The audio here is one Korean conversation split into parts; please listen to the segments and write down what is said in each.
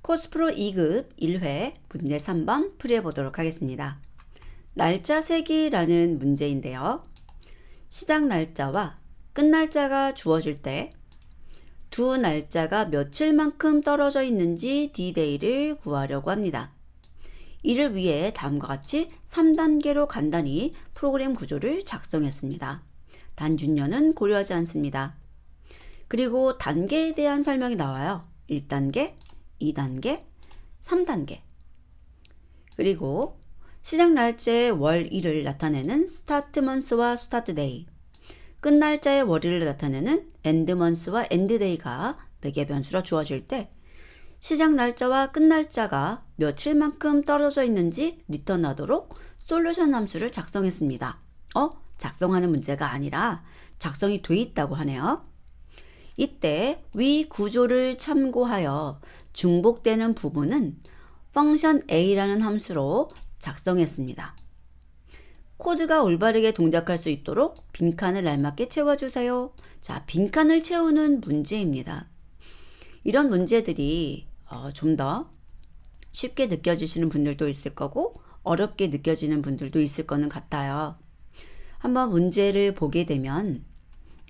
코스프로 2급 1회 문제 3번 풀이해 보도록 하겠습니다. 날짜 세기라는 문제인데요. 시작 날짜와 끝 날짜가 주어질 때 두 날짜가 며칠만큼 떨어져 있는지 D-Day를 구하려고 합니다. 이를 위해 다음과 같이 3단계로 간단히 프로그램 구조를 작성했습니다. 단 윤년은 고려하지 않습니다. 그리고 단계에 대한 설명이 나와요. 1단계, 2단계, 3단계. 그리고 시작 날짜의 월일을 나타내는 스타트 먼스와 스타트 데이, 끝 날짜의 월일을 나타내는 엔드 먼스와 엔드 데이가 매개 변수로 주어질 때 시작 날짜와 끝 날짜가 며칠만큼 떨어져 있는지 리턴하도록 솔루션 함수를 작성했습니다. 작성하는 문제가 아니라 작성이 돼 있다고 하네요. 이때 위 구조를 참고하여 중복되는 부분은 펑션 a라는 함수로 작성했습니다. 코드가 올바르게 동작할 수 있도록 빈칸을 알맞게 채워주세요. 자, 빈칸을 채우는 문제입니다. 이런 문제들이 좀 더 쉽게 느껴지시는 분들도 있을 거고 어렵게 느껴지는 분들도 있을 거는 같아요. 한번 문제를 보게 되면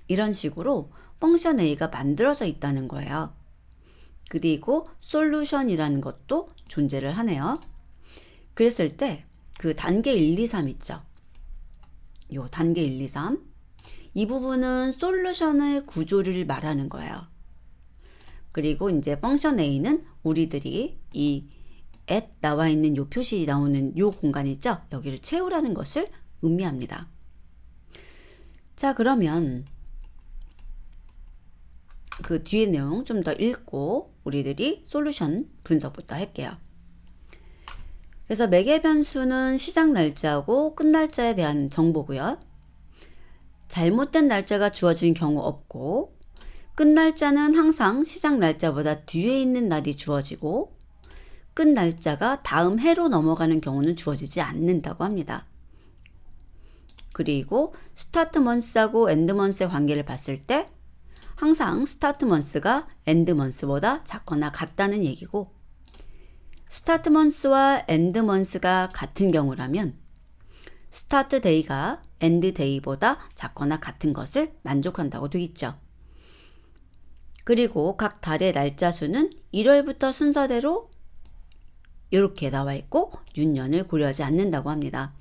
이런 식으로 펑션 A가 만들어져 있다는 거예요. 그리고 솔루션이라는 것도 존재를 하네요. 그랬을 때 그 단계 1, 2, 3 있죠. 요 단계 1, 2, 3 이 부분은 솔루션의 구조를 말하는 거예요. 그리고 이제 펑션 A는 우리들이 이 at 나와 있는 요 표시 나오는 요 공간 있죠. 여기를 채우라는 것을 의미합니다. 자, 그러면 그 뒤에 내용 좀 더 읽고 우리들이 솔루션 분석부터 할게요. 그래서 매개 변수는 시작 날짜하고 끝 날짜에 대한 정보고요. 잘못된 날짜가 주어진 경우 없고 끝 날짜는 항상 시작 날짜보다 뒤에 있는 날이 주어지고 끝 날짜가 다음 해로 넘어가는 경우는 주어지지 않는다고 합니다. 그리고 스타트 먼스하고 엔드 먼스의 관계를 봤을 때 항상 스타트 먼스가 엔드 먼스보다 작거나 같다는 얘기고 스타트 먼스와 엔드 먼스가 같은 경우라면 스타트 데이가 엔드 데이보다 작거나 같은 것을 만족한다고 되어 있죠. 그리고 각 달의 날짜 수는 1월부터 순서대로 이렇게 나와 있고 윤년을 고려하지 않는다고 합니다.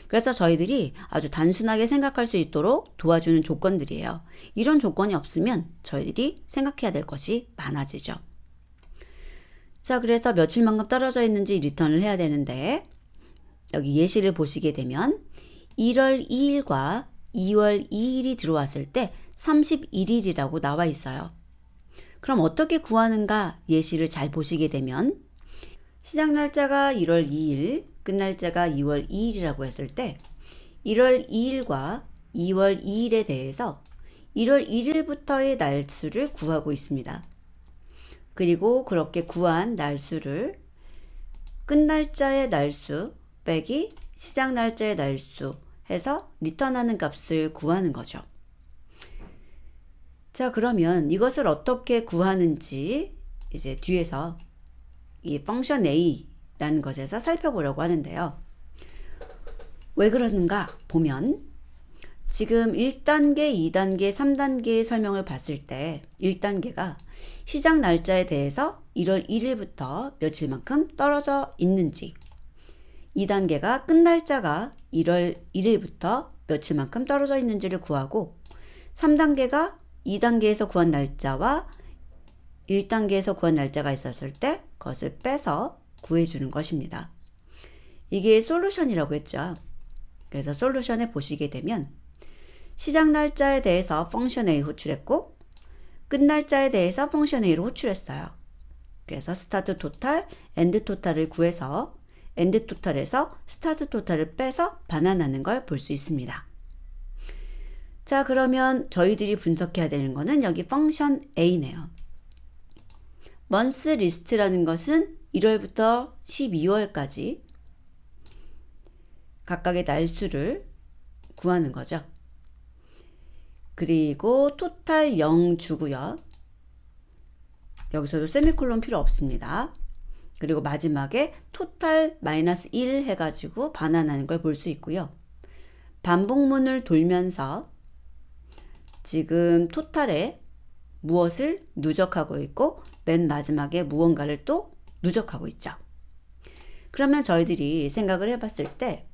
그래서 저희들이 아주 단순하게 생각할 수 있도록 도와주는 조건들이에요. 이런 조건이 없으면 저희들이 생각해야 될 것이 많아지죠. 자, 그래서 며칠만큼 떨어져 있는지 리턴을 해야 되는데 여기 예시를 보시게 되면 1월 2일과 2월 2일이 들어왔을 때 31일이라고 나와 있어요. 그럼 어떻게 구하는가 예시를 잘 보시게 되면 시작 날짜가 1월 2일, 끝 날짜가 2월 2일이라고 했을 때 1월 2일과 2월 2일에 대해서 1월 1일부터의 날수를 구하고 있습니다. 그리고 그렇게 구한 날수를 끝 날짜의 날수 빼기 시작 날짜의 날수 해서 리턴하는 값을 구하는 거죠. 자, 그러면 이것을 어떻게 구하는지 이제 뒤에서 이 펑션 A라는 것에서 살펴보려고 하는데요. 왜 그러는가 보면 지금 1단계, 2단계, 3단계의 설명을 봤을 때 1단계가 시작 날짜에 대해서 1월 1일부터 며칠만큼 떨어져 있는지 2단계가 끝 날짜가 1월 1일부터 며칠만큼 떨어져 있는지를 구하고 3단계가 2단계에서 구한 날짜와 1단계에서 구한 날짜가 있었을 때 그것을 빼서 구해주는 것입니다. 이게 솔루션이라고 했죠. 그래서 솔루션에 보시게 되면 시작 날짜에 대해서 펑션 A 호출했고 끝 날짜에 대해서 펑션 A로 호출했어요. 그래서 스타트 토탈, 엔드 토탈을 구해서 엔드 토탈에서 스타트 토탈을 빼서 반환하는 걸 볼 수 있습니다. 자, 그러면 저희들이 분석해야 되는 거는 여기 펑션 A네요. 먼스 리스트라는 것은 1월부터 12월까지 각각의 날수를 구하는 거죠. 그리고 토탈 0 주고요. 여기서도 세미콜론 필요 없습니다. 그리고 마지막에 토탈 마이너스 1 해가지고 반환하는 걸 볼 수 있고요. 반복문을 돌면서 지금 토탈에 무엇을 누적하고 있고 맨 마지막에 무언가를 또 누적하고 있죠. 그러면 저희들이 생각을 해봤을 때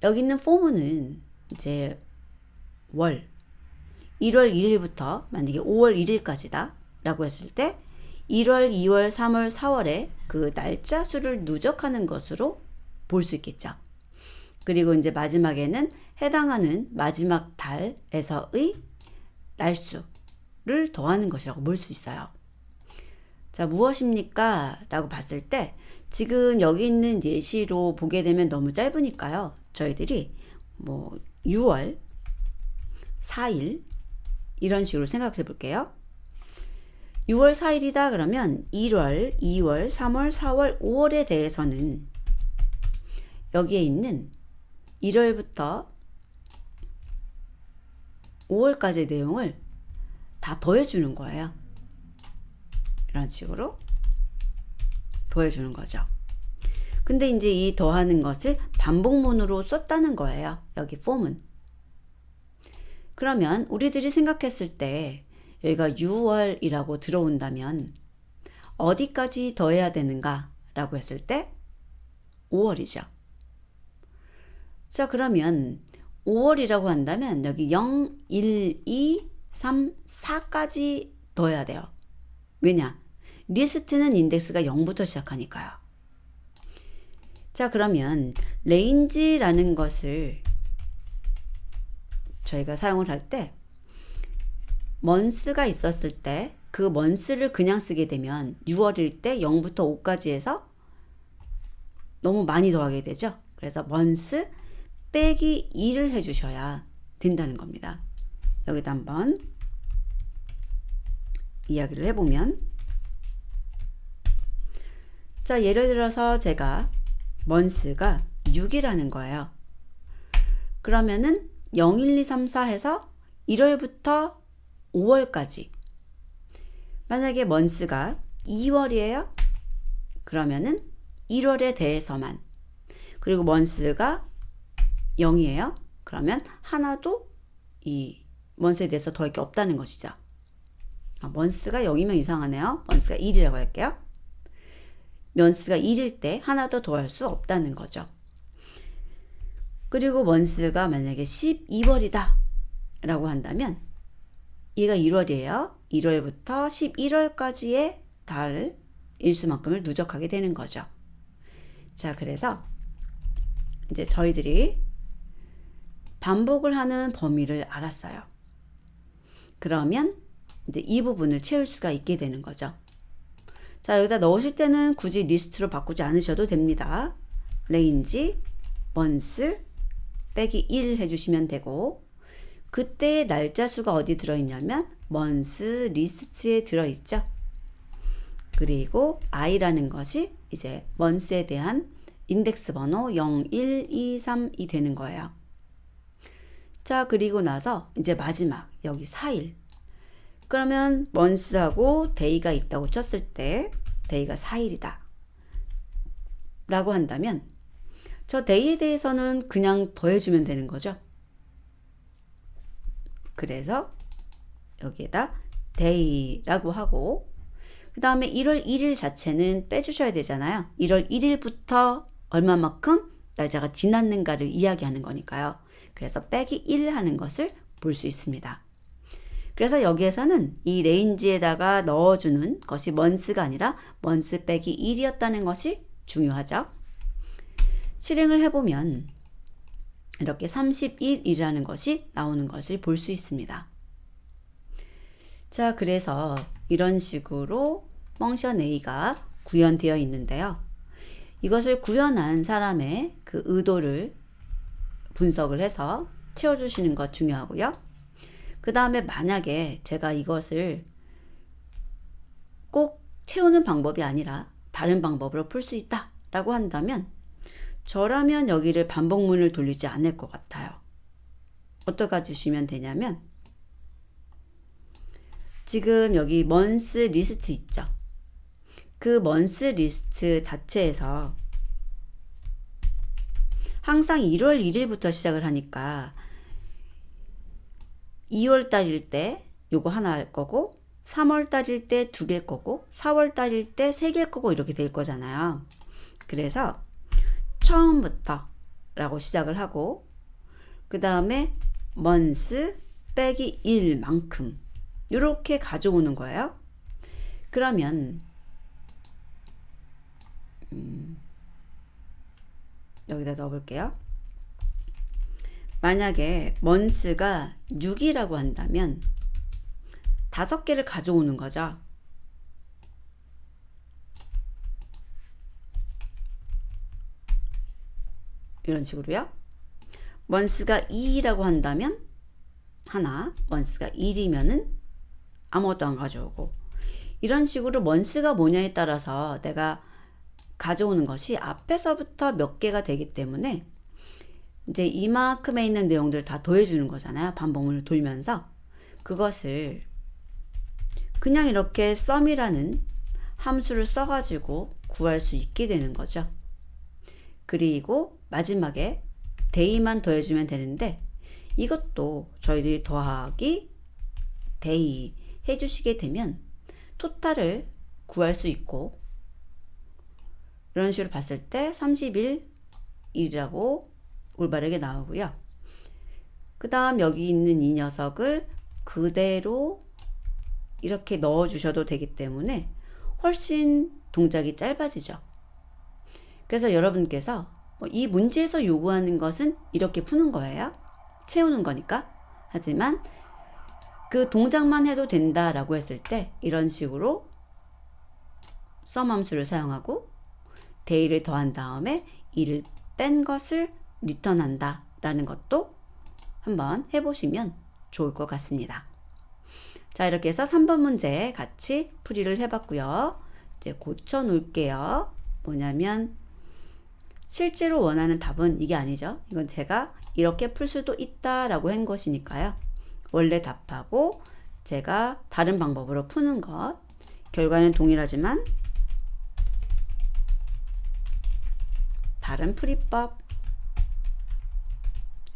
여기 있는 폼은 이제 월 1월 1일부터 만약에 5월 1일까지다 라고 했을 때 1월, 2월, 3월, 4월에 그 날짜 수를 누적하는 것으로 볼 수 있겠죠. 그리고 이제 마지막에는 해당하는 마지막 달에서의 날수를 더하는 것이라고 볼 수 있어요. 자, 무엇입니까? 라고 봤을 때 지금 여기 있는 예시로 보게 되면 너무 짧으니까요. 저희들이 뭐 6월 4일 이런 식으로 생각해 볼게요. 6월 4일이다 그러면 1월, 2월, 3월, 4월, 5월에 대해서는 여기에 있는 1월부터 5월까지의 내용을 다 더해주는 거예요. 이런 식으로 더해주는 거죠. 근데 이제 이 더하는 것을 반복문으로 썼다는 거예요. 여기 폼은. 그러면 우리들이 생각했을 때 여기가 6월이라고 들어온다면 어디까지 더해야 되는가 라고 했을 때 5월이죠. 자, 그러면 5월이라고 한다면 여기 0, 1, 2, 3, 4까지 더해야 돼요. 왜냐? 리스트는 인덱스가 0부터 시작하니까요. 자, 그러면 레인지라는 것을 저희가 사용을 할 때 먼스가 있었을 때 그 먼스를 그냥 쓰게 되면 6월일 때 0부터 5까지 해서 너무 많이 더하게 되죠. 그래서 먼스 빼기 2를 해주셔야 된다는 겁니다. 여기다 한번 이야기를 해보면, 자, 예를 들어서 제가 먼스가 6이라는 거예요. 그러면은 0, 1, 2, 3, 4 해서 1월부터 5월까지. 만약에 먼스가 2월이에요. 그러면은 1월에 대해서만. 그리고 먼스가 0이에요. 그러면 하나도 이 먼스에 대해서 더할 게 없다는 것이죠. 먼스가 0이면 이상하네요. 먼스가 1이라고 할게요. 먼스가 1일 때 하나도 더할 수 없다는 거죠. 그리고 먼스가 만약에 12월이다 라고 한다면 얘가 1월이에요. 1월부터 11월까지의 달 일수만큼을 누적하게 되는 거죠. 자, 그래서 이제 저희들이 반복을 하는 범위를 알았어요. 그러면 이제 이 부분을 채울 수가 있게 되는 거죠. 자, 여기다 넣으실 때는 굳이 리스트로 바꾸지 않으셔도 됩니다. 레인지, 먼스, 빼기 1 해주시면 되고, 그때의 날짜 수가 어디 들어있냐면 먼스 리스트에 들어있죠. 그리고 i라는 것이 이제 먼스에 대한 인덱스 번호 0, 1, 2, 3이 되는 거예요. 자, 그리고 나서 이제 마지막 여기 4일. 그러면 먼스하고 데이가 있다고 쳤을 때 데이가 4일이다 라고 한다면 저 데이에 대해서는 그냥 더해주면 되는 거죠. 그래서 여기에다 데이라고 하고, 그 다음에 1월 1일 자체는 빼주셔야 되잖아요. 1월 1일부터 얼마만큼 날짜가 지났는가를 이야기하는 거니까요. 그래서 빼기 1 하는 것을 볼 수 있습니다. 그래서 여기에서는 이 레인지에다가 넣어주는 것이 먼스가 아니라 먼스 빼기 1이었다는 것이 중요하죠. 실행을 해보면 이렇게 31이라는 것이 나오는 것을 볼 수 있습니다. 자, 그래서 이런 식으로 펑션 A가 구현되어 있는데요. 이것을 구현한 사람의 그 의도를 분석을 해서 채워주시는 것 중요하고요. 그 다음에 만약에 제가 이것을 꼭 채우는 방법이 아니라 다른 방법으로 풀 수 있다 라고 한다면 저라면 여기를 반복문을 돌리지 않을 것 같아요. 어떻게 해주시면 되냐면 지금 여기 먼스 리스트 있죠. 그 먼스 리스트 자체에서 항상 1월 1일부터 시작을 하니까 2월 달일 때 요거 하나 할 거고 3월 달일 때 2개일 거고 4월 달일 때 3개일 거고 이렇게 될 거잖아요. 그래서 처음부터 라고 시작을 하고 그 다음에 month 빼기 1만큼 이렇게 가져오는 거예요. 그러면 여기다 넣어볼게요. 만약에 month가 6이라고 한다면 5개를 가져오는 거죠. 이런 식으로요. month가 2라고 한다면 하나, month가 1이면은 아무것도 안 가져오고, 이런 식으로 month가 뭐냐에 따라서 내가 가져오는 것이 앞에서부터 몇 개가 되기 때문에 이제 이만큼에 있는 내용들을 다 더해주는 거잖아요. 반복문을 돌면서. 그것을 그냥 이렇게 sum이라는 함수를 써가지고 구할 수 있게 되는 거죠. 그리고 마지막에 day만 더해주면 되는데 이것도 저희들이 더하기 day 해주시게 되면 토탈을 구할 수 있고, 이런 식으로 봤을 때 31이라고 올바르게 나오고요. 그 다음 여기 있는 이 녀석을 그대로 이렇게 넣어 주셔도 되기 때문에 훨씬 동작이 짧아지죠. 그래서 여러분께서 이 문제에서 요구하는 것은 이렇게 푸는 거예요. 채우는 거니까. 하지만 그 동작만 해도 된다라고 했을 때 이런 식으로 sum 함수를 사용하고 day를 더한 다음에 1을 뺀 것을 리턴한다 라는 것도 한번 해보시면 좋을 것 같습니다. 자, 이렇게 해서 3번 문제 같이 풀이를 해봤고요. 이제 고쳐 놓을게요. 뭐냐면 실제로 원하는 답은 이게 아니죠. 이건 제가 이렇게 풀 수도 있다라고 한 것이니까요. 원래 답하고 제가 다른 방법으로 푸는 것, 결과는 동일하지만 다른 풀이법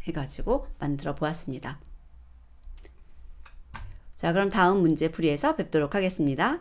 해가지고 만들어 보았습니다. 자, 그럼 다음 문제 풀이에서 뵙도록 하겠습니다.